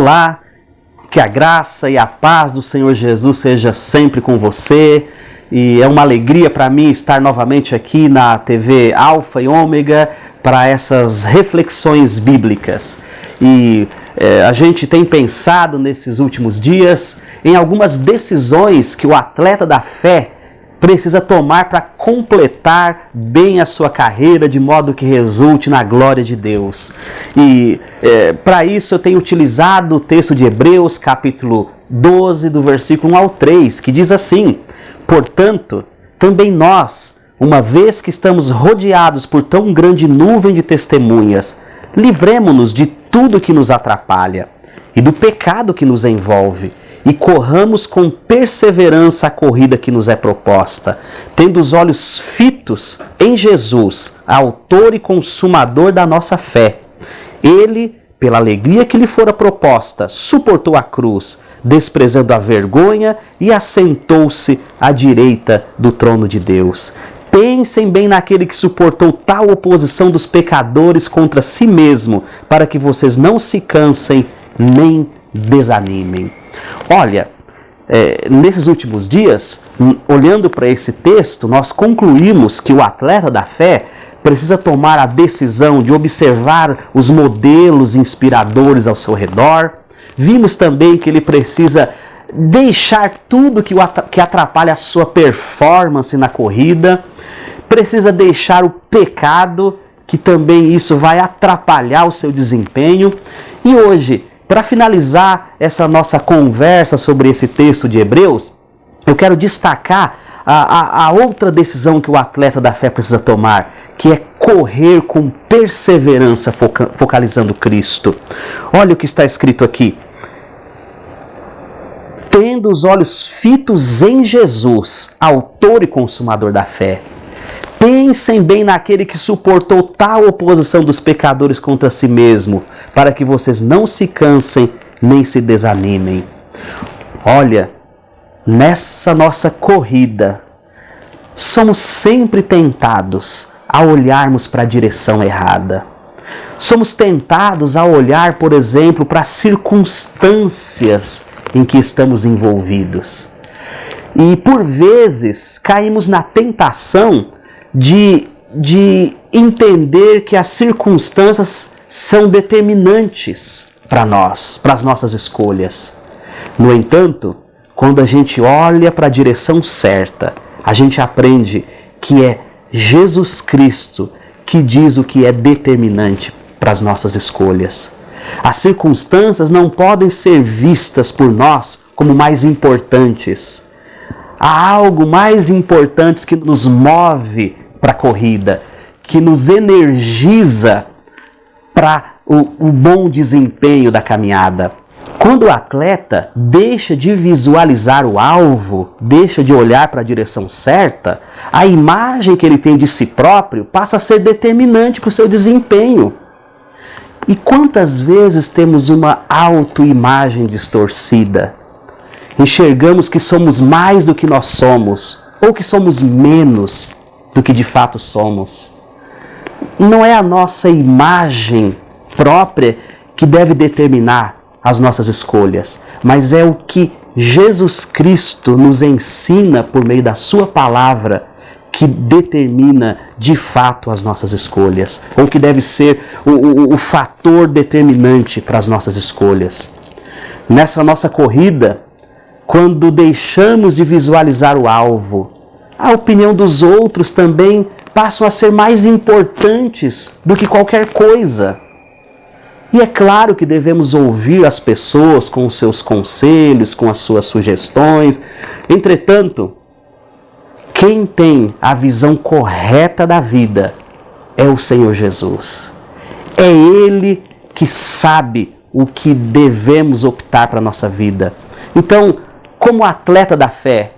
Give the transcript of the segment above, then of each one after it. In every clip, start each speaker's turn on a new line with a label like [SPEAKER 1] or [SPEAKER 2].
[SPEAKER 1] Olá, que a graça e a paz do Senhor Jesus seja sempre com você. E é uma alegria para mim estar novamente aqui na TV Alfa e Ômega para essas reflexões bíblicas. E a gente tem pensado nesses últimos dias em algumas decisões que o atleta da fé precisa tomar para completar bem a sua carreira de modo que resulte na glória de Deus. E para isso eu tenho utilizado o texto de Hebreus, capítulo 12, do versículo 1 ao 3, que diz assim: portanto, também nós, uma vez que estamos rodeados por tão grande nuvem de testemunhas, livremo-nos de tudo que nos atrapalha e do pecado que nos envolve, e corramos com perseverança a corrida que nos é proposta, tendo os olhos fitos em Jesus, autor e consumador da nossa fé. Ele, pela alegria que lhe fora proposta, suportou a cruz, desprezando a vergonha, e assentou-se à direita do trono de Deus. Pensem bem naquele que suportou tal oposição dos pecadores contra si mesmo, para que vocês não se cansem nem desanimem. Olha, nesses últimos dias, olhando para esse texto, nós concluímos que o atleta da fé precisa tomar a decisão de observar os modelos inspiradores ao seu redor. Vimos também que ele precisa deixar tudo que atrapalha a sua performance na corrida. Precisa deixar o pecado, que também isso vai atrapalhar o seu desempenho. E hoje, para finalizar essa nossa conversa sobre esse texto de Hebreus, eu quero destacar a outra decisão que o atleta da fé precisa tomar, que é correr com perseverança, focalizando Cristo. Olha o que está escrito aqui: tendo os olhos fitos em Jesus, autor e consumador da fé. Pensem bem naquele que suportou tal oposição dos pecadores contra si mesmo, para que vocês não se cansem nem se desanimem. Olha, nessa nossa corrida, somos sempre tentados a olharmos para a direção errada. Somos tentados a olhar, por exemplo, para as circunstâncias em que estamos envolvidos. E por vezes caímos na tentação de entender que as circunstâncias são determinantes para nós, para as nossas escolhas. No entanto, quando a gente olha para a direção certa, a gente aprende que é Jesus Cristo que diz o que é determinante para as nossas escolhas. As circunstâncias não podem ser vistas por nós como mais importantes. Há algo mais importante que nos move para a corrida, que nos energiza para o bom desempenho da caminhada. Quando o atleta deixa de visualizar o alvo, deixa de olhar para a direção certa, a imagem que ele tem de si próprio passa a ser determinante para o seu desempenho. E quantas vezes temos uma autoimagem distorcida? Enxergamos que somos mais do que nós somos, ou que somos menos do que de fato somos. Não é a nossa imagem própria que deve determinar as nossas escolhas, mas é o que Jesus Cristo nos ensina por meio da sua palavra que determina de fato as nossas escolhas, ou que deve ser o fator determinante para as nossas escolhas. Nessa nossa corrida, quando deixamos de visualizar o alvo, a opinião dos outros também passam a ser mais importantes do que qualquer coisa. E é claro que devemos ouvir as pessoas com os seus conselhos, com as suas sugestões. Entretanto, quem tem a visão correta da vida é o Senhor Jesus. É Ele que sabe o que devemos optar para a nossa vida. Então, como atleta da fé,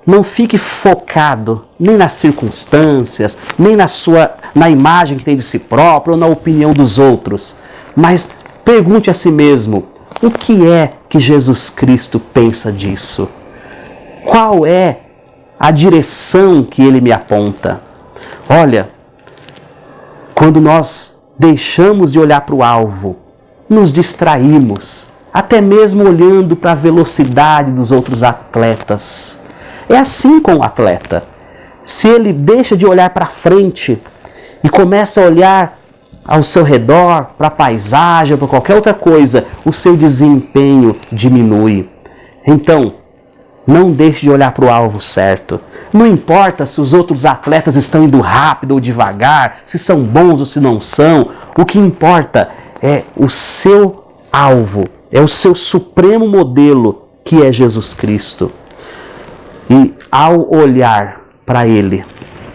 [SPEAKER 1] não fique focado nem nas circunstâncias, nem na imagem que tem de si próprio ou na opinião dos outros. Mas pergunte a si mesmo, o que é que Jesus Cristo pensa disso? Qual é a direção que Ele me aponta? Olha, quando nós deixamos de olhar para o alvo, nos distraímos até mesmo olhando para a velocidade dos outros atletas. É assim com o atleta. Se ele deixa de olhar para frente e começa a olhar ao seu redor, para a paisagem, para qualquer outra coisa, o seu desempenho diminui. Então, não deixe de olhar para o alvo certo. Não importa se os outros atletas estão indo rápido ou devagar, se são bons ou se não são. O que importa é o seu alvo, é o seu supremo modelo, que é Jesus Cristo. E ao olhar para Ele,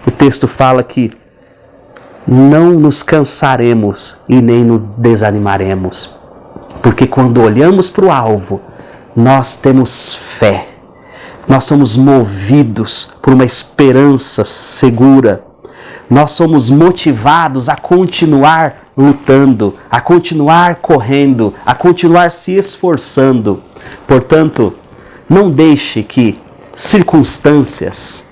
[SPEAKER 1] o texto fala que não nos cansaremos e nem nos desanimaremos. Porque quando olhamos para o alvo, nós temos fé. Nós somos movidos por uma esperança segura. Nós somos motivados a continuar lutando, a continuar correndo, a continuar se esforçando. Portanto, não deixe que circunstâncias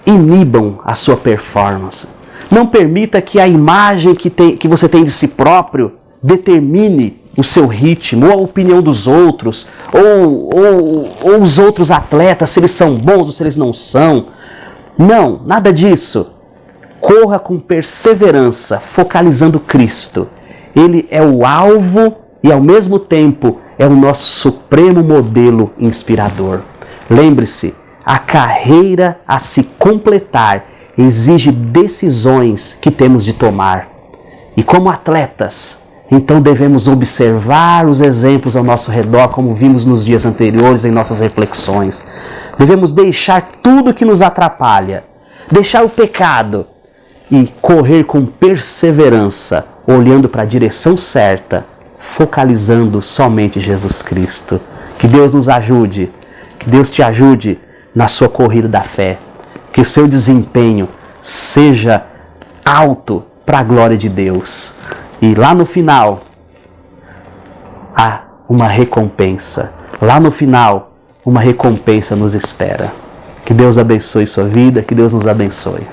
[SPEAKER 1] inibam a sua performance. Não permita que a imagem que você tem de si próprio determine o seu ritmo, ou a opinião dos outros, ou os outros atletas, se eles são bons ou se eles não são. Não, nada disso. Corra com perseverança, focalizando Cristo. Ele é o alvo e, ao mesmo tempo, é o nosso supremo modelo inspirador. Lembre-se, a carreira a se completar exige decisões que temos de tomar. E como atletas, então devemos observar os exemplos ao nosso redor, como vimos nos dias anteriores em nossas reflexões. Devemos deixar tudo que nos atrapalha, deixar o pecado e correr com perseverança, olhando para a direção certa, focalizando somente Jesus Cristo. Que Deus nos ajude, que Deus te ajude na sua corrida da fé. Que o seu desempenho seja alto para a glória de Deus. E lá no final, há uma recompensa. Lá no final, uma recompensa nos espera. Que Deus abençoe sua vida, que Deus nos abençoe.